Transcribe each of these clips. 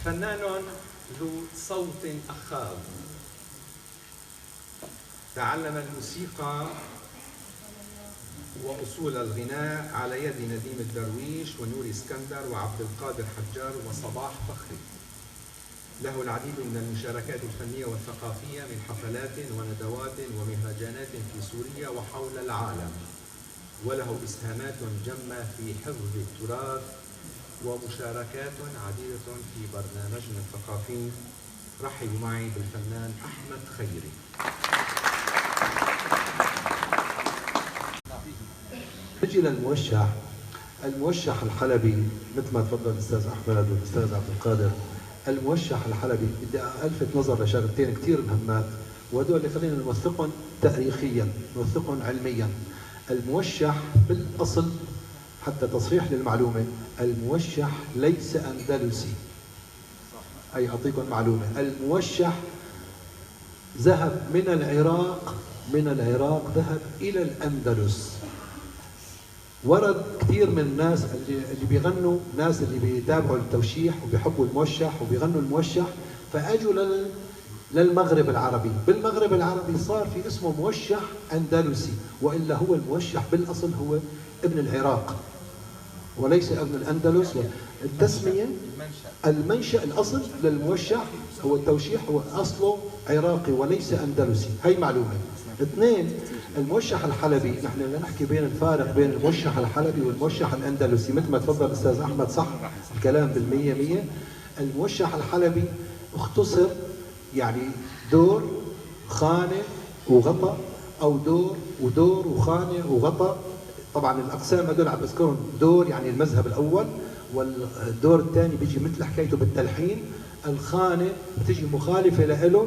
فنان ذو صوت أخاذ، تعلم الموسيقى وأصول الغناء على يد نديم الدرويش ونوري اسكندر وعبد القادر حجار وصباح فخري. له العديد من المشاركات الفنية والثقافية من حفلات وندوات ومهرجانات في سوريا وحول العالم، وله إسهامات جمة في حفظ التراث ومشاركات عديدة في برنامجنا الثقافي. رحبوا معي بالفنان أحمد خيري. نجي للموشح. الموشح الحلبي مثل ما تفضل الاستاذ احمد والاستاذ عبد القادر، الموشح الحلبي بدي الفت نظر لشغلتين كثير مهمات، وهدول اللي خلينا نوثقهم تاريخيا، نوثقهم علميا. الموشح بالاصل، حتى تصحيح للمعلومه، الموشح ليس اندلسي. اي اعطيكم معلومه، الموشح ذهب من العراق ذهب الى الاندلس. ورد كثير من الناس اللي بيغنوا، ناس اللي بيتابعوا التوشيح وبيحبوا الموشح وبيغنوا الموشح، فاجوا للمغرب العربي. بالمغرب العربي صار في اسمه موشح اندلسي، والا هو الموشح بالاصل هو ابن العراق وليس ابن الاندلس. التسميه المنشأ الاصل للموشح هو التوشيح، هو اصله عراقي وليس اندلسي. هي معلومه. اثنين، الموشح الحلبي، نحن بدنا نحكي بين الفارق بين الموشح الحلبي والموشح الاندلسي. مثل ما تفضل الاستاذ احمد صح الكلام بالمية مية. الموشح الحلبي اختصر، يعني دور خانه وغطا، او دور ودور وخانه وغطا. طبعا الاقسام هذول عم بذكرهم، دور يعني المذهب الاول، والدور الثاني بيجي مثل حكايته بالتلحين. الخانه بتجي مخالفه له،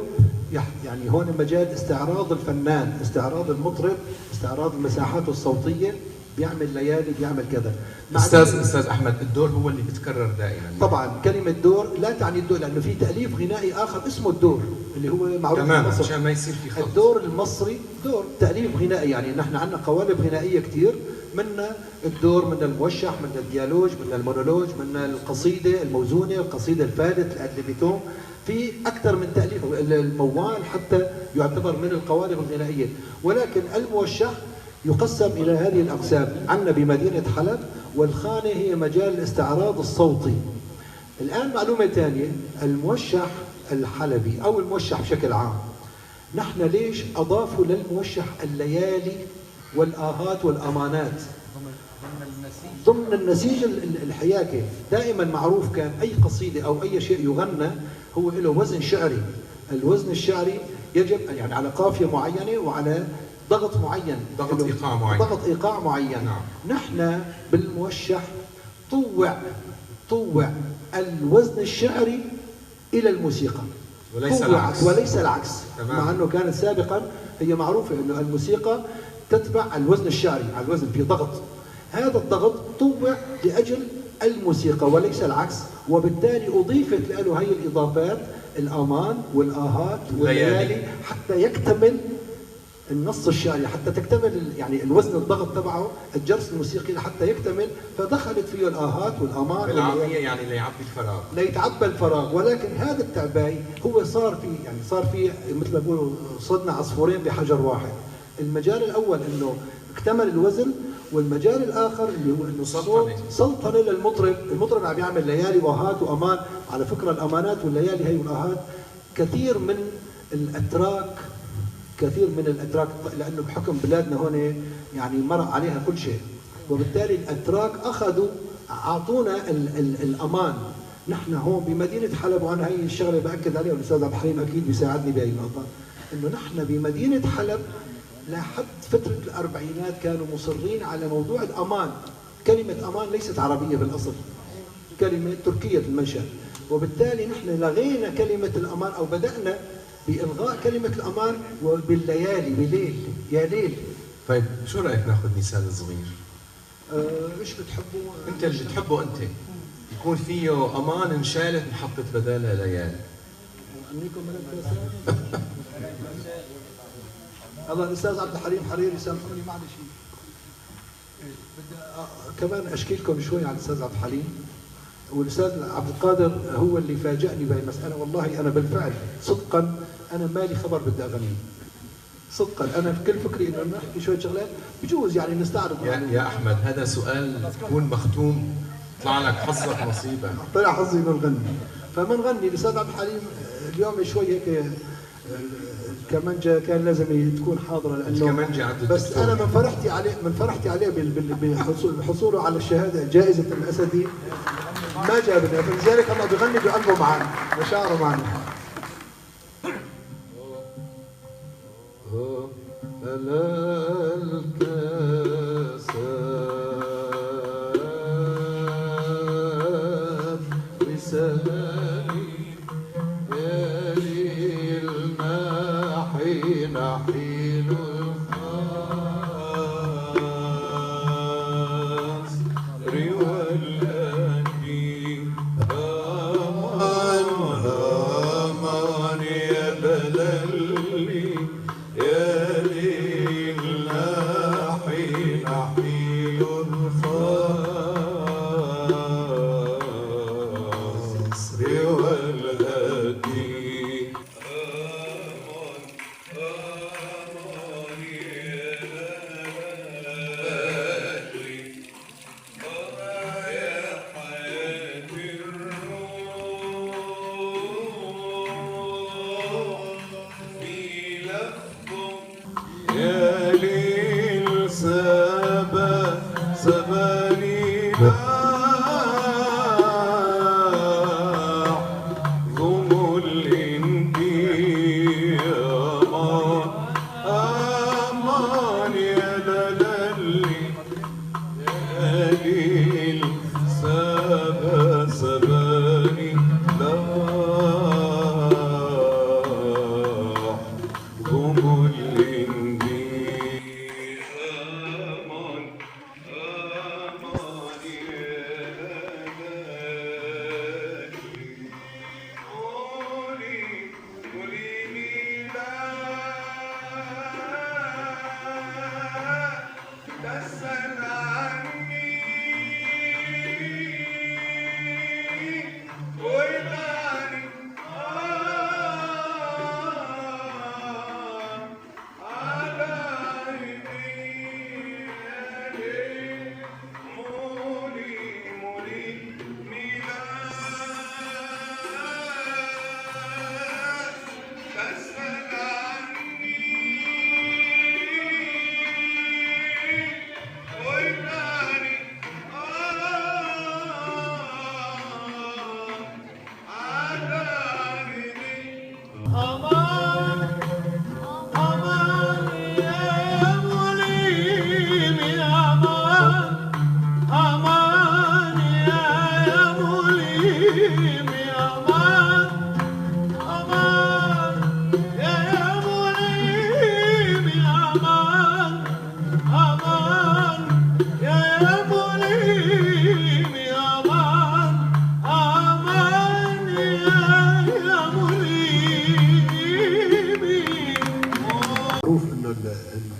يعني هون مجال استعراض الفنان، استعراض المطرب، استعراض المساحات الصوتيه، بيعمل ليالي، بيعمل كذا. استاذ احمد، الدور هو اللي بيتكرر دائما. طبعا كلمه دور لا تعني الدور، لانه في تاليف غنائي اخر اسمه الدور اللي هو معروف تمام، في مصر. عشان ما يصير في خلط. الدور المصري دور تاليف غنائي، يعني نحن عندنا قوالب غنائيه كثير، منا الدور، من الموشح، من الديالوج، من المونولوج، من القصيده الموزونه، القصيده الفادت، الادلبيتوم، في اكثر من تاليف. الموال حتى يعتبر من القوالب الغنائيه. ولكن الموشح يقسم الى هذه الاقسام. عندنا بمدينه حلب، والخانه هي مجال الاستعراض الصوتي. الان معلومه ثانيه، الموشح الحلبي او الموشح بشكل عام، نحن ليش اضافوا للموشح الليالي والاهات والامانات ضمن النسيج الحياكي؟ دائما معروف كان اي قصيده او اي شيء يغنى هو له وزن شعري. الوزن الشعري يجب يعني على قافيه معينه وعلى ضغط معين، ضغط ايقاع معين، ضغط ايقاع معين. نعم. نحن بالموشح طوع الوزن الشعري الى الموسيقى وليس العكس. تمام. مع انه كانت سابقا هي معروفه انه الموسيقى تتبع الوزن الشعري، على الوزن في ضغط. هذا الضغط طوع لاجل الموسيقى وليس العكس، وبالتالي اضيفت له هي الاضافات، الامان والاهات والليالي، حتى يكتمل النص الشعري، حتى تكتمل يعني الوزن الضغط تبعه، الجرس الموسيقي حتى يكتمل، فدخلت فيه الاهات والامان بالعاميه، يعني ليعبي الفراغ، ليتعبى الفراغ. ولكن هذا التعباي هو صار في مثل ما بيقولوا صدنا عصفورين بحجر واحد. المجال الاول انه اكتمل الوزن، والمجال الاخر اللي هو انه سلطنه للمطرب. المطرب عم يعمل ليالي واهات وامان. على فكره الامانات والليالي هي والاهات كثير من الاتراك، لانه بحكم بلادنا هون يعني مرق عليها كل شيء، وبالتالي الاتراك اخذوا اعطونا الامان. نحن هون بمدينه حلب، وانا هي الشغله باكد عليها والاستاذ عبد الحليم اكيد بيساعدني بهي النقطه، انه نحن بمدينه حلب لحد فتره الاربعينات كانوا مصرين على موضوع الامان. كلمه امان ليست عربيه بالاصل، كلمه تركيه المنشا، وبالتالي نحن لغينا كلمه الامان، او بدانا بإلغاء كلمة الأمان وبالليالي، بليل يا ليل. طيب شو رأيك ناخذ مثال صغير؟ ايش بتحبوا؟ أنت اللي بتحبه أنت، يكون فيه أمان انشالت نحطت بدالها ليالي. أنيكم من الله الأستاذ عبد الحليم حريري سامحوني معلش. بدي كمان أشكي لكم شوي عن الأستاذ عبد الحليم. والاستاذ عبد القادر هو اللي فاجأني بهي المساله. والله انا بالفعل صدقا انا مالي خبر بدي اغني، صدقا انا في كل فكري انه نحكي شويه شغلات بجوز يعني نستعرض. يا احمد هذا سؤال تكون مختوم، طلع لك حظك نصيبا. طلع حظي انه نغني، فما نغني. الاستاذ عبد الحليم اليوم شوي هيك الكمانجه كان لازم تكون حاضره لانه الكمانجه عند بس انا من فرحتي عليه بحصوله على الشهاده جائزه الاسدي ما جابني، فلذلك الله بيغني بقلبه معنا مشاعره معنا.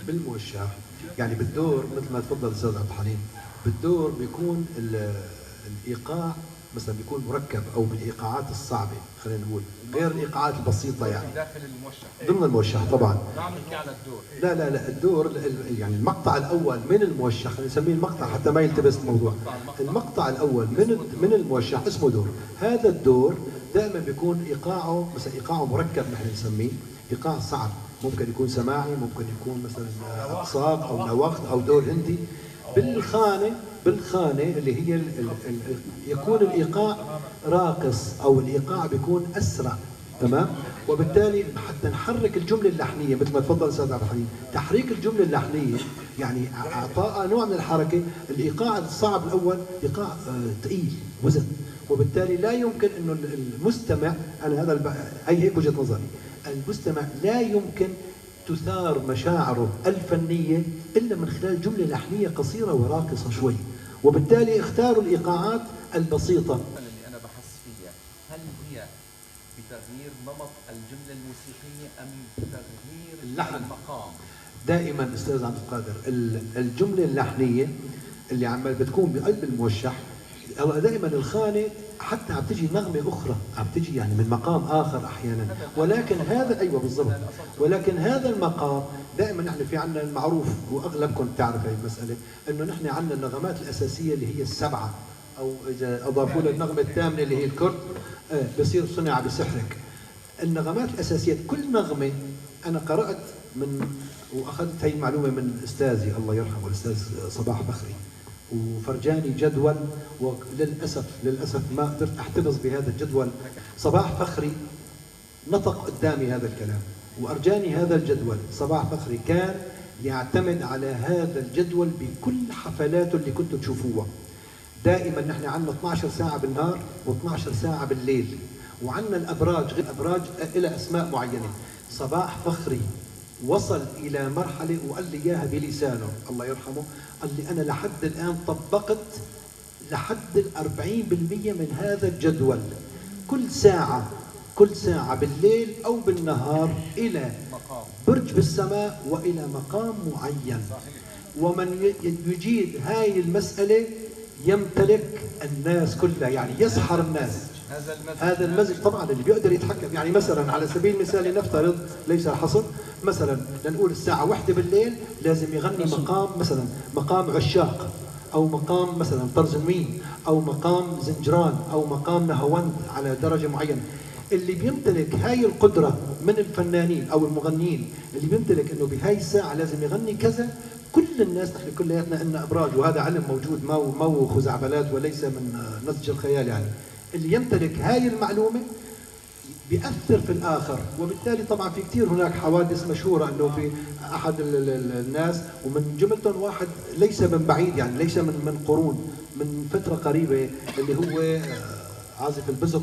بالموشح يعني بالدور مثل ما تفضل الاستاذ عبد الحليم، بالدور بيكون الايقاع مثلا بيكون مركب او بالايقاعات الصعبه، خلينا نقول غير الايقاعات البسيطه يعني داخل الموشح ضمن الموشح طبعا. نعم نحكي على الدور. لا الدور يعني المقطع الاول من الموشح، خلينا نسميه المقطع حتى ما يلتبس الموضوع. المقطع الاول من الموشح اسمه دور. هذا الدور دائما بيكون ايقاعه مثلا ايقاعه مركب نحن نسميه ايقاع صعب، ممكن يكون سماعي، ممكن يكون مثلا اقصاب او نواقص او دور هندي. بالخانه اللي هي يكون الايقاع راقص او الايقاع بيكون اسرع، تمام؟ وبالتالي حتى نحرك الجمله اللحنيه مثل ما تفضل استاذ عبد الحليم، تحريك الجمله اللحنيه يعني اعطاء نوع من الحركه. الايقاع الصعب الاول ايقاع ثقيل وزن، وبالتالي لا يمكن انه المستمع، انا هذا هيك وجهه نظري، المستمع لا يمكن تثار مشاعره الفنيه الا من خلال جمله لحنيه قصيره وراقصه شوي، وبالتالي اختاروا الايقاعات البسيطه. اللي انا بحس فيها هل هي بتغيير نمط الجمله الموسيقيه ام بتغيير اللحن؟ المقام دائما استاذ عبد القادر الجمله اللحنيه اللي عمال بتكون بقلب الموشح دائما الخانة حتى عم تجي نغمة أخرى، عم تجي يعني من مقام آخر أحيانا، ولكن هذا أيوة بالضبط، ولكن هذا المقام دائما نحن في عنا المعروف وأغلبكم تعرف هذه المسألة، إنه نحن عنا النغمات الأساسية اللي هي السبعة، أو إذا أضافوا له النغمة الثامنة اللي هي الكرد بصير صنع بسحرك. النغمات الأساسية كل نغمة أنا قرأت من وأخذت هي المعلومة من أستاذي الله يرحمه الأستاذ صباح فخري، وفرجاني جدول، وللأسف ما قدرت أحتفظ بهذا الجدول. صباح فخري نطق قدامي هذا الكلام وأرجاني هذا الجدول. صباح فخري كان يعتمد على هذا الجدول بكل حفلاته اللي كنتوا تشوفوها. دائما نحن عندنا 12 ساعة بالنهار و12 ساعة بالليل، وعندنا الأبراج، غير الأبراج إلى أسماء معينة. صباح فخري وصل إلى مرحلة وقال لي إياها بلسانه الله يرحمه، قال لي أنا لحد الآن طبقت لحد 40% من هذا الجدول. كل ساعة بالليل أو بالنهار إلى برج بالسماء وإلى مقام معين. ومن يجيد هاي المسألة يمتلك الناس كلها، يعني يسحر الناس. هذا المزج طبعا اللي بيقدر يتحكم، يعني مثلا على سبيل المثال لنفترض ليس حصر، مثلا لنقول الساعة 1 بالليل لازم يغني مقام مثلا مقام عشاق، أو مقام مثلا طرزمين، أو مقام زنجران، أو مقام نهاوند على درجة معينة. اللي بيمتلك هاي القدرة من الفنانين أو المغنيين اللي بيمتلك إنه بهاي الساعة لازم يغني كذا، كل الناس نحن كلياتنا إن أبراج، وهذا علم موجود ما هو خزعبلات وليس من نسج الخيال. يعني اللي يمتلك هاي المعلومة بيأثر في الآخر، وبالتالي طبعا في كثير هناك حوادث مشهورة إنه في أحد الناس ومن جملتهم واحد ليس من بعيد، يعني ليس من قرون، من فترة قريبة، اللي هو عازف البزق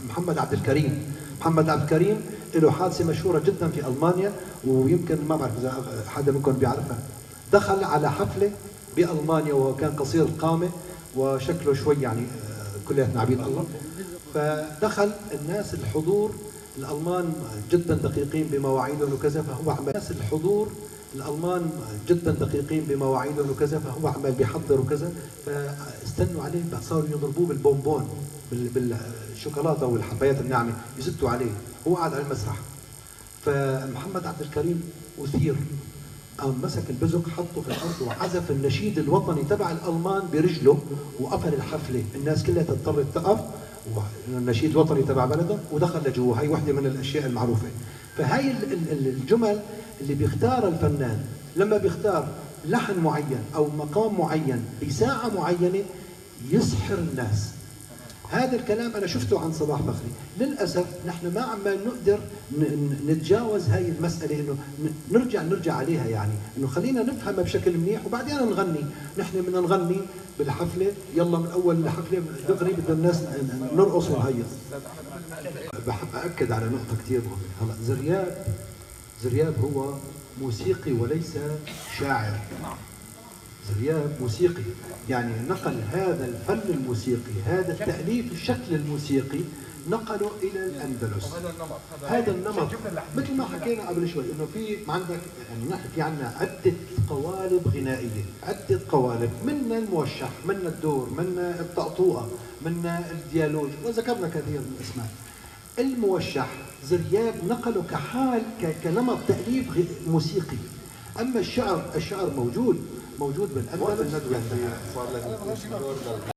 محمد عبد الكريم. محمد عبد الكريم له حادثة مشهورة جدا في ألمانيا، ويمكن ما بعرف إذا حدا منكم بيعرفها. دخل على حفلة بألمانيا وهو كان قصير القامة وشكله شوي يعني كلياتنا عبيد الله. فدخل الناس الحضور الألمان جدا دقيقين بمواعيدهم وكذا، فهو عمال الناس الحضور الألمان جدا دقيقين بمواعيدهم وكذا، فهو عمال بيحضر وكذا، فاستنوا عليه صاروا يضربوه بالبونبون بالشوكولاته والحبايات الناعمه، يزتوا عليه، هو قاعد على المسرح. فمحمد عبد الكريم أثير، قام مسك البزق حطه في الارض وعزف النشيد الوطني تبع الالمان برجله وقفل الحفله، الناس كلها اضطرت تقف والنشيد الوطني تبع بلدهم، ودخل لجوا. هي وحده من الاشياء المعروفه. فهي الجمل اللي بيختار الفنان لما بيختار لحن معين او مقام معين بساعه معينه يسحر الناس. هذا الكلام انا شفته عن صباح فخري. للاسف نحن ما عمال نقدر نتجاوز هاي المساله، انه نرجع عليها، يعني انه خلينا نفهمها بشكل منيح وبعدين نغني. نحن بدنا نغني بالحفله، يلا من اول الحفله دغري بدنا الناس نرقص ونهيص. بحب اكد على نقطه كثير مهمه. هلا زرياب هو موسيقي وليس شاعر. زرياب موسيقي، يعني نقل هذا الفن الموسيقي، هذا التأليف الشكل الموسيقي نقله إلى الأندلس. هذا النمط مثل ما حكينا قبل شوي إنه في عندك، يعني نحن في عندنا عدة قوالب غنائية، عدة قوالب، منا الموشح، منا الدور، منا الطقطوقة، منا الديالوج، وذكرنا كثير من الأسماء. الموشح زرياب نقله كحال كنمط تأليف موسيقي. أما الشعر موجود بالأندلس.